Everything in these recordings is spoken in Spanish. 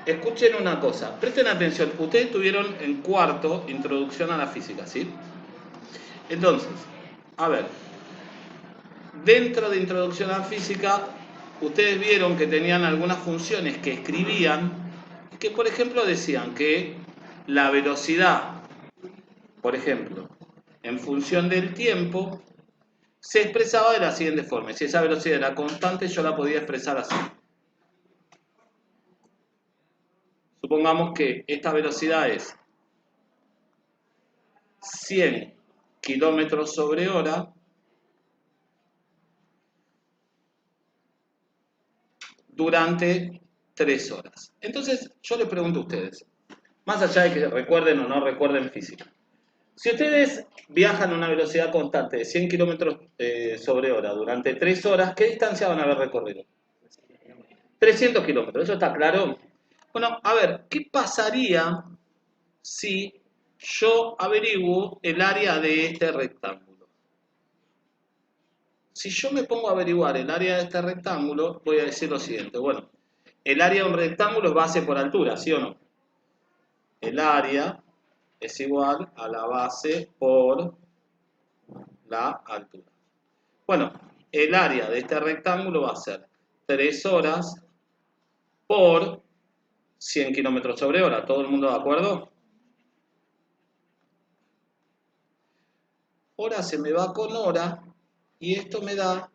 escuchen una cosa, presten atención. Ustedes tuvieron en cuarto introducción a la física, ¿sí? Entonces, a ver, dentro de introducción a la física, ustedes vieron que tenían algunas funciones que escribían, que por ejemplo decían que la velocidad, por ejemplo, en función del tiempo, se expresaba de la siguiente forma. Si esa velocidad era constante, yo la podía expresar así. Supongamos que esta velocidad es 100 kilómetros sobre hora durante 3 horas. Entonces, yo les pregunto a ustedes, más allá de que recuerden o no recuerden física, si ustedes viajan a una velocidad constante de 100 kilómetros sobre hora durante 3 horas, ¿qué distancia van a haber recorrido? 300 kilómetros, ¿eso está claro? Bueno, a ver, ¿qué pasaría si yo averiguo el área de este rectángulo? Si yo me pongo a averiguar el área de este rectángulo, voy a decir lo siguiente. Bueno, el área de un rectángulo es base por altura, ¿sí o no? El área es igual a la base por la altura. Bueno, el área de este rectángulo va a ser 3 horas por 100 kilómetros sobre hora. ¿Todo el mundo de acuerdo? Hora se me va con hora y esto me da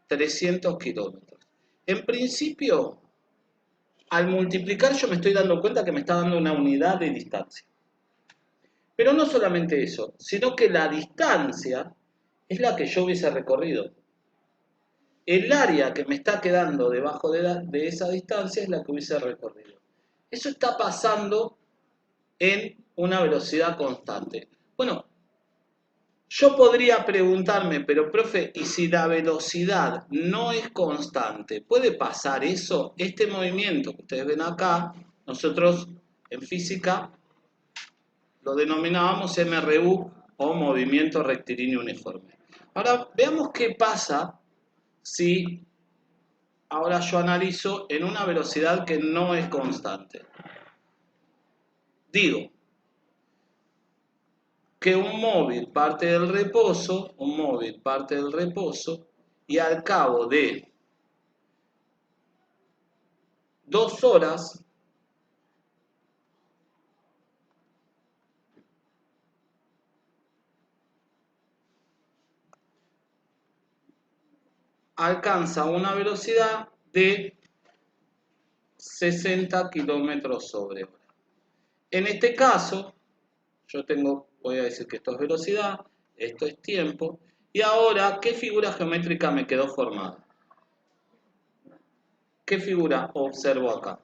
300 kilómetros. En principio, al multiplicar yo me estoy dando cuenta que me está dando una unidad de distancia. Pero no solamente eso, sino que la distancia es la que yo hubiese recorrido. El área que me está quedando debajo de esa distancia es la que hubiese recorrido. Eso está pasando en una velocidad constante. Bueno, yo podría preguntarme, pero profe, ¿y si la velocidad no es constante? ¿Puede pasar eso? Este movimiento que ustedes ven acá, nosotros en física lo denominábamos MRU o movimiento rectilíneo uniforme. Ahora, veamos qué pasa si ahora yo analizo en una velocidad que no es constante. Digo que un móvil parte del reposo, y al cabo de 2 horas alcanza una velocidad de 60 kilómetros sobre hora. En este caso, voy a decir que esto es velocidad, esto es tiempo, y ahora, ¿qué figura geométrica me quedó formada? ¿Qué figura observo acá?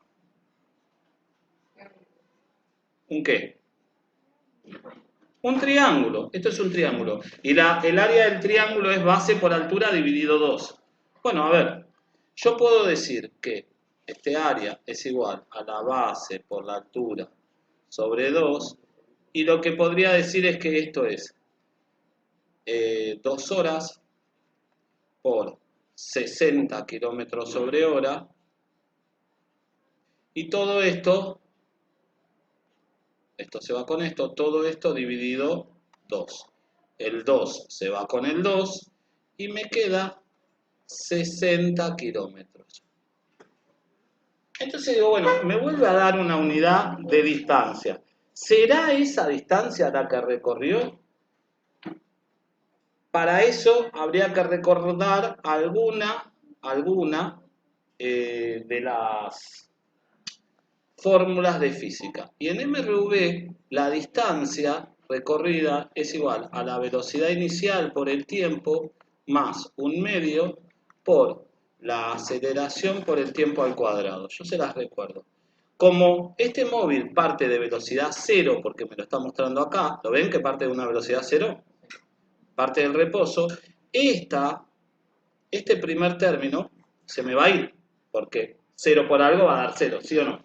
¿Un qué? Un triángulo. Esto es un triángulo. Y el área del triángulo es base por altura dividido 2. Bueno, a ver, yo puedo decir que este área es igual a la base por la altura sobre 2. Y lo que podría decir es que esto es 2 horas por 60 kilómetros sobre hora. Y todo esto se va con esto, todo esto dividido 2. El 2 se va con el 2 y me queda 60 kilómetros. Entonces digo, bueno, me vuelve a dar una unidad de distancia. ¿Será esa distancia la que recorrió? Para eso habría que recordar alguna de las fórmulas de física. Y en MRV la distancia recorrida es igual a la velocidad inicial por el tiempo más un medio por la aceleración por el tiempo al cuadrado. Yo se las recuerdo. Como este móvil parte de velocidad cero, porque me lo está mostrando acá, ¿lo ven que parte de una velocidad cero? Parte del reposo. Este primer término se me va a ir, porque cero por algo va a dar cero, ¿sí o no?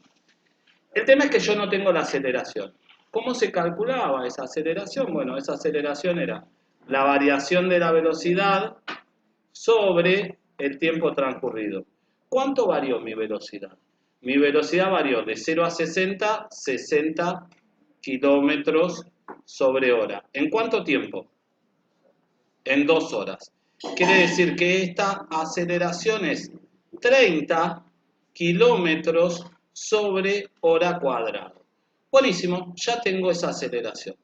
El tema es que yo no tengo la aceleración. ¿Cómo se calculaba esa aceleración? Bueno, esa aceleración era la variación de la velocidad sobre el tiempo transcurrido. ¿Cuánto varió mi velocidad? Mi velocidad varió de 0 a 60, 60 kilómetros sobre hora. ¿En cuánto tiempo? En 2 horas. Quiere decir que esta aceleración es 30 kilómetros sobre hora cuadrada. Buenísimo, ya tengo esa aceleración.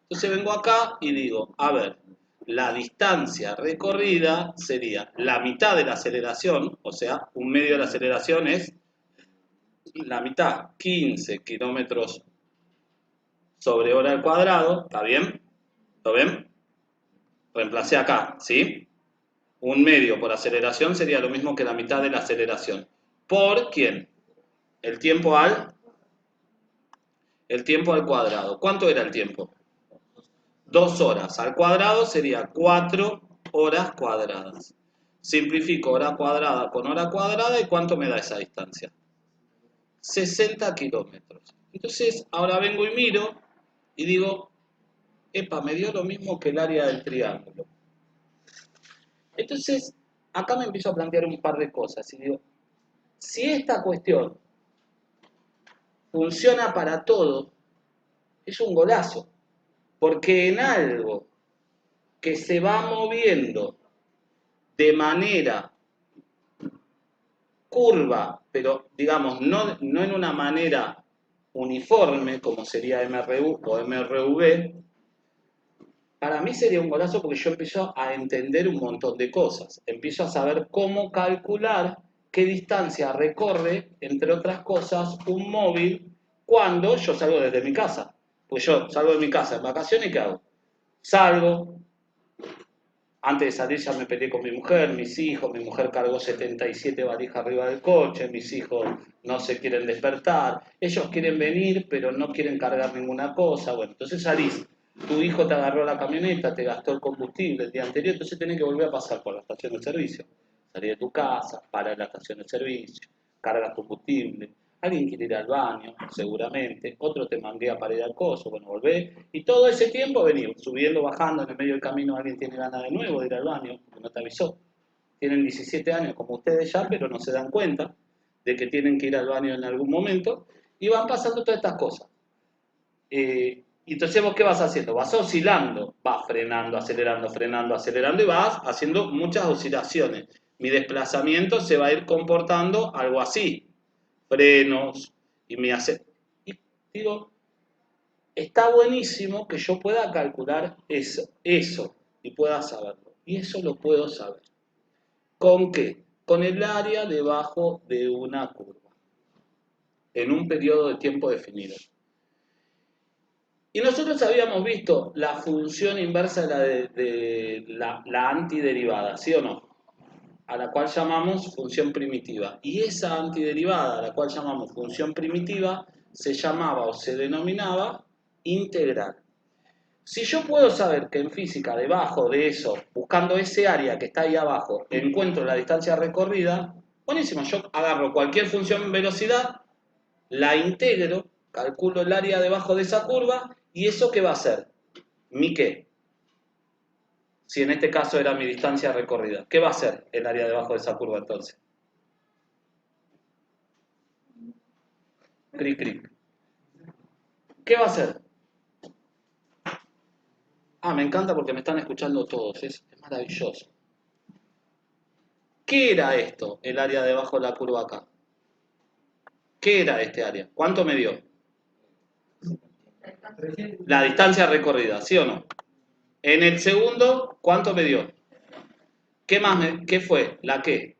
Entonces vengo acá y digo, a ver, la distancia recorrida sería la mitad de la aceleración, o sea, un medio de la aceleración es la mitad, 15 kilómetros sobre hora al cuadrado, ¿está bien? ¿Lo ven? Reemplacé acá, ¿sí? Un medio por aceleración sería lo mismo que la mitad de la aceleración. ¿Por quién? El tiempo al cuadrado. ¿Cuánto era el tiempo? 2 horas al cuadrado sería 4 horas cuadradas. Simplifico hora cuadrada con hora cuadrada y ¿cuánto me da esa distancia? 60 kilómetros. Entonces, ahora vengo y miro y digo, epa, me dio lo mismo que el área del triángulo. Entonces, acá me empiezo a plantear un par de cosas y digo, si esta cuestión funciona para todo, es un golazo. Porque en algo que se va moviendo de manera curva, pero digamos, no en una manera uniforme, como sería MRU o MRV, para mí sería un golazo porque yo empiezo a entender un montón de cosas. Empiezo a saber cómo calcular qué distancia recorre, entre otras cosas, un móvil cuando yo salgo desde mi casa. Pues yo salgo de mi casa en vacaciones y ¿qué hago? Salgo, antes de salir ya me peleé con mi mujer, mis hijos, mi mujer cargó 77 valijas arriba del coche, mis hijos no se quieren despertar, ellos quieren venir pero no quieren cargar ninguna cosa, bueno, entonces salís, tu hijo te agarró la camioneta, te gastó el combustible el día anterior, entonces tenés que volver a pasar por la estación de servicio, salís de tu casa, para en la estación de servicio, cargas combustible, alguien quiere ir al baño, seguramente, otro te manguea para ir al coso, bueno, volvés, y todo ese tiempo venís subiendo, bajando, en el medio del camino alguien tiene ganas de nuevo de ir al baño, porque no te avisó. Tienen 17 años como ustedes ya, pero no se dan cuenta de que tienen que ir al baño en algún momento, y van pasando todas estas cosas. Y entonces vos, ¿qué vas haciendo? Vas oscilando, vas frenando, acelerando, y vas haciendo muchas oscilaciones. Mi desplazamiento se va a ir comportando algo así, frenos, y me hace... Y digo, está buenísimo que yo pueda calcular eso y pueda saberlo. Y eso lo puedo saber. ¿Con qué? Con el área debajo de una curva, en un periodo de tiempo definido. Y nosotros habíamos visto la función inversa de la antiderivada, ¿sí o no? A la cual llamamos función primitiva. Y esa antiderivada, a la cual llamamos función primitiva, se llamaba o se denominaba integral. Si yo puedo saber que en física, debajo de eso, buscando ese área que está ahí abajo, encuentro la distancia recorrida, buenísimo, yo agarro cualquier función velocidad, la integro, calculo el área debajo de esa curva, ¿y eso qué va a ser? ¿Mi qué? Si en este caso era mi distancia recorrida. ¿Qué va a ser el área debajo de esa curva entonces? Cric, cric. ¿Qué va a ser? Ah, me encanta porque me están escuchando todos, es maravilloso. ¿Qué era esto, el área debajo de la curva acá? ¿Qué era este área? ¿Cuánto me dio? La distancia recorrida, ¿sí o no? En el segundo, ¿cuánto me dio? ¿Qué más qué fue? ¿La qué?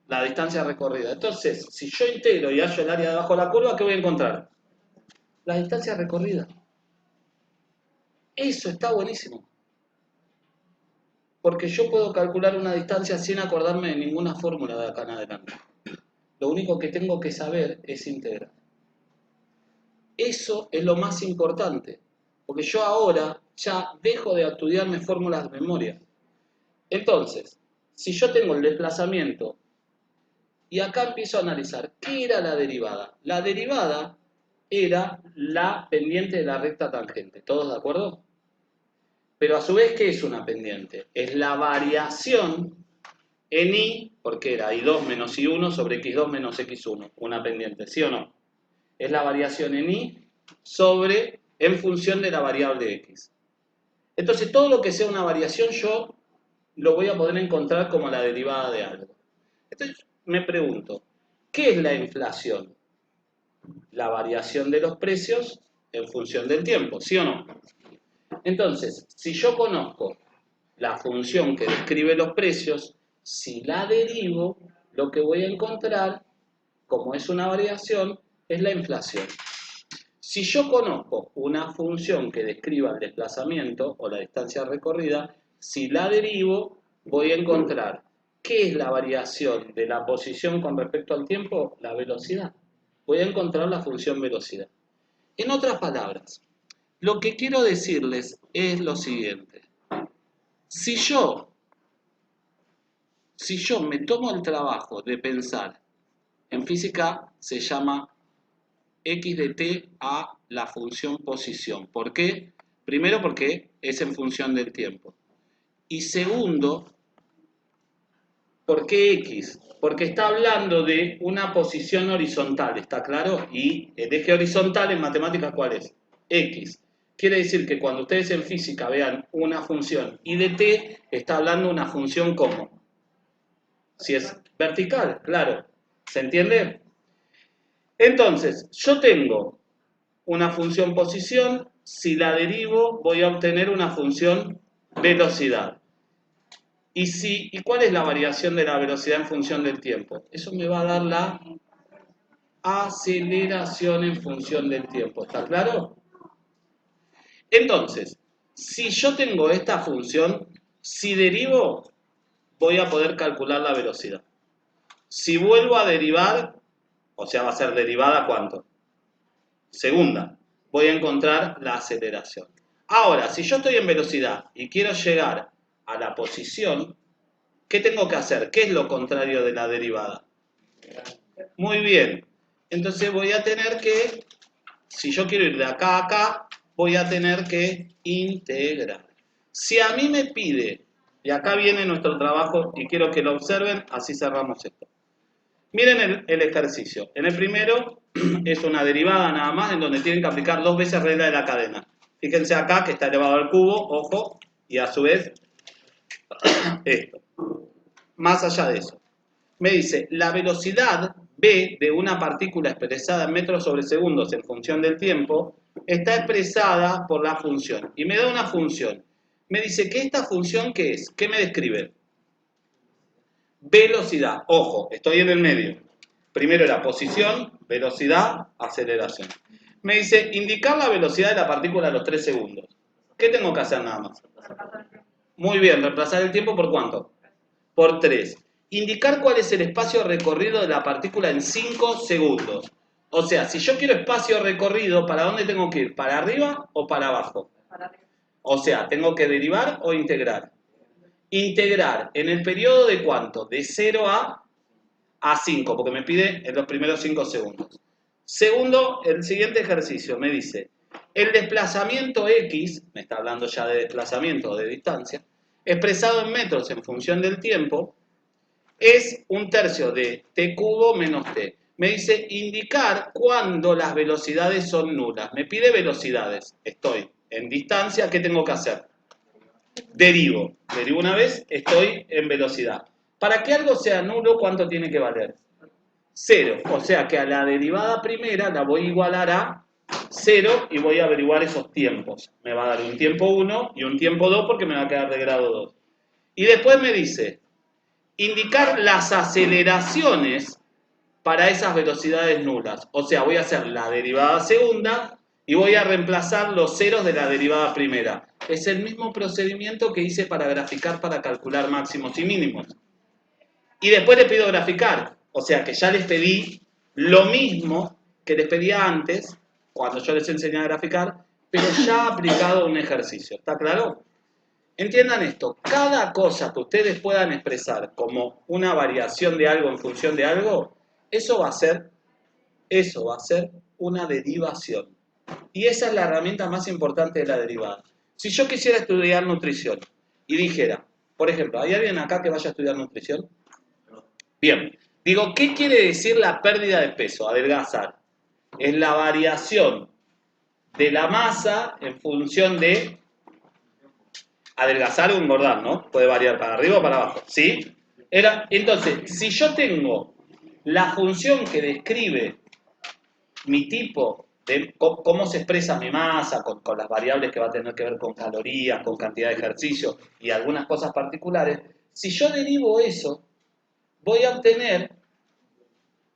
La distancia recorrida. Entonces, si yo integro y hallo el área debajo de la curva, ¿qué voy a encontrar? La distancia recorrida. Eso está buenísimo. Porque yo puedo calcular una distancia sin acordarme de ninguna fórmula de acá en adelante. Lo único que tengo que saber es integrar. Eso es lo más importante. Porque yo ahora ya dejo de estudiarme fórmulas de memoria. Entonces, si yo tengo el desplazamiento y acá empiezo a analizar, ¿qué era la derivada? La derivada era la pendiente de la recta tangente, ¿todos de acuerdo? Pero a su vez, ¿qué es una pendiente? Es la variación en y, porque era y2 menos y1 sobre x2 menos x1, una pendiente, ¿sí o no? Es la variación en y en función de la variable x. Entonces, todo lo que sea una variación, yo lo voy a poder encontrar como la derivada de algo. Entonces, me pregunto, ¿qué es la inflación? La variación de los precios en función del tiempo, ¿sí o no? Entonces, si yo conozco la función que describe los precios, si la derivo, lo que voy a encontrar, como es una variación, es la inflación. Si yo conozco una función que describa el desplazamiento o la distancia recorrida, si la derivo, voy a encontrar ¿qué es la variación de la posición con respecto al tiempo? La velocidad. Voy a encontrar la función velocidad. En otras palabras, lo que quiero decirles es lo siguiente. Si yo me tomo el trabajo de pensar, en física se llama x de t a la función posición. ¿Por qué? Primero porque es en función del tiempo. Y segundo, ¿por qué x? Porque está hablando de una posición horizontal, ¿está claro? Y el eje horizontal en matemáticas, ¿cuál es? X. Quiere decir que cuando ustedes en física vean una función y de t, está hablando de una función ¿cómo? Si es vertical, claro. ¿Se entiende? Entonces, yo tengo una función posición, si la derivo voy a obtener una función velocidad. ¿Y cuál es la variación de la velocidad en función del tiempo? Eso me va a dar la aceleración en función del tiempo. ¿Está claro? Entonces, si yo tengo esta función, si derivo, voy a poder calcular la velocidad. Si vuelvo a derivar, o sea, va a ser derivada ¿cuánto? Segunda, voy a encontrar la aceleración. Ahora, si yo estoy en velocidad y quiero llegar a la posición, ¿qué tengo que hacer? ¿Qué es lo contrario de la derivada? Muy bien. Entonces voy a tener que, si yo quiero ir de acá a acá, voy a tener que integrar. Si a mí me pide, y acá viene nuestro trabajo y quiero que lo observen, así cerramos esto. Miren el ejercicio. En el primero es una derivada nada más en donde tienen que aplicar 2 veces regla de la cadena. Fíjense acá que está elevado al cubo, ojo, y a su vez esto. Más allá de eso. Me dice, la velocidad v de una partícula expresada en metros sobre segundos en función del tiempo está expresada por la función. Y me da una función. Me dice que esta función, ¿qué es? ¿Qué me describe? Velocidad. Ojo, estoy en el medio. Primero era posición, velocidad, aceleración. Me dice, indicar la velocidad de la partícula a los 3 segundos. ¿Qué tengo que hacer nada más? Muy bien, reemplazar el tiempo por ¿cuánto? Por 3. Indicar cuál es el espacio recorrido de la partícula en 5 segundos. O sea, si yo quiero espacio recorrido, ¿para dónde tengo que ir? ¿Para arriba o para abajo? O sea, ¿tengo que derivar o integrar? Integrar en el periodo de ¿cuánto? De 0 a 5, porque me pide en los primeros 5 segundos. Segundo, el siguiente ejercicio me dice, el desplazamiento X, me está hablando ya de desplazamiento o de distancia, expresado en metros en función del tiempo, es 1/3 de t cubo menos t. Me dice indicar cuándo las velocidades son nulas. Me pide velocidades. Estoy en distancia, ¿qué tengo que hacer? Derivo. Derivo una vez, estoy en velocidad. Para que algo sea nulo, ¿cuánto tiene que valer? 0. O sea que a la derivada primera la voy a igualar a 0 y voy a averiguar esos tiempos. Me va a dar un tiempo 1 y un tiempo 2 porque me va a quedar de grado 2. Y después me dice, indicar las aceleraciones para esas velocidades nulas. O sea, voy a hacer la derivada segunda y voy a reemplazar los ceros de la derivada primera. Es el mismo procedimiento que hice para graficar, para calcular máximos y mínimos. Y después les pido graficar. O sea que ya les pedí lo mismo que les pedía antes, cuando yo les enseñé a graficar, pero ya aplicado a un ejercicio. ¿Está claro? Entiendan esto, cada cosa que ustedes puedan expresar como una variación de algo en función de algo, eso va a ser una derivación. Y esa es la herramienta más importante de la derivada. Si yo quisiera estudiar nutrición y dijera, Por ejemplo, ¿hay alguien acá que vaya a estudiar nutrición? Bien. Digo, ¿qué quiere decir la pérdida de peso? Adelgazar. Es la variación de la masa en función de adelgazar o engordar, ¿no? Puede variar para arriba o para abajo, ¿sí? Entonces, si yo tengo la función que describe mi tipo de cómo se expresa mi masa, con las variables que va a tener que ver con calorías, con cantidad de ejercicio y algunas cosas particulares, si yo derivo eso, voy a obtener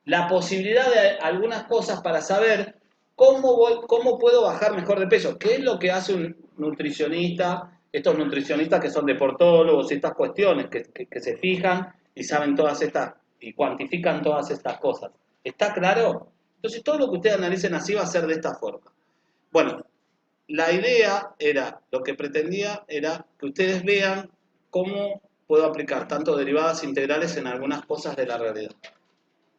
la posibilidad de algunas cosas para saber cómo puedo bajar mejor de peso. ¿Qué es lo que hace un nutricionista? Estos nutricionistas que son deportólogos y estas cuestiones que se fijan y saben todas estas y cuantifican todas estas cosas. ¿Está claro? Entonces todo lo que ustedes analicen así va a ser de esta forma. Bueno, la idea era, lo que pretendía era que ustedes vean cómo puedo aplicar tanto derivadas integrales en algunas cosas de la realidad.